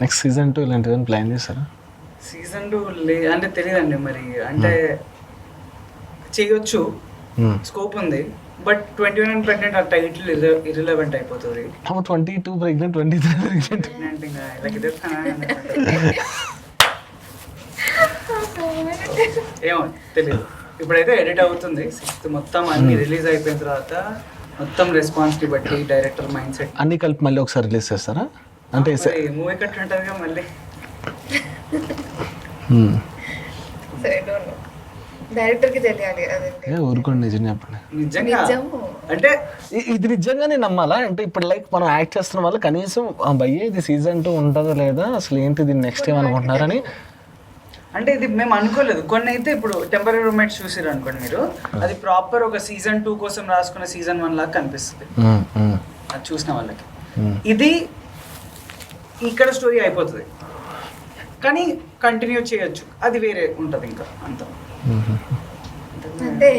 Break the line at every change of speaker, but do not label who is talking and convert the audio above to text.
Next season 2 ఇలాంటివి plan చేస్తారా?
Season 2 అంటే తెలియదండి మరి, అంటే చేయొచ్చు, స్కోప్ ఉంది. బట్ 21 ప్రెగ్నెంట్ ఆ టైటిల్ ఇర్రిలవెంట్ అయిపోతుంది.
22 ప్రెగ్నెంట్ 23 ప్రెగ్నెంట్
ఇంకా ఇలా ఇదేస్తానా ఏమో తెలియదు. ఇప్పుడైతే ఎడిట్ అవుతుంది 6th, మొత్తం అన్ని రిలీజ్ అయిపోయిన తర్వాత మొత్తం రెస్పాన్స్ని బట్టి డైరెక్టర్ మైండ్ సెట్
అన్ని కలిపి మళ్ళీ ఒకసారి రిలీజ్ చేస్తారా? అంటే
మూవీ కట్ ఉంటుందిగా మళ్ళీ.
డైరెక్టర్ కి తెలియాలి అదే.
ఊరుకోండి, నిజం చెప్పండి.
నిజంగా అంటే
ఇది నిజంగానే నమ్మాలా? అంటే ఇప్పుడు లైక్ మనం యాక్ట్ చేస్తున్న వాళ్ళు కనీసం భయ్య ఇది సీజన్ 2 ఉంటుందో లేదా, అసలు ఏంటి దీన్ని నెక్స్ట్ ఏం అనుకుంటున్నారని.
అంటే ఇది మేము అనుకోలేదు. కొన్ని అయితే ఇప్పుడు టెంపరీ రూమ్మేట్స్ చూసారు అనుకోండి మీరు, అది ప్రాపర్ ఒక సీజన్ 2 కోసం రాసుకున్న సీజన్ 1 లాగా కనిపిస్తుంది అది చూసిన వాళ్ళకి. ఇది ఇక్కడ స్టోరీ అయిపోతుంది కానీ కంటిన్యూ చేయొచ్చు, అది వేరే ఉంటుంది ఇంకా అంత
అంతే.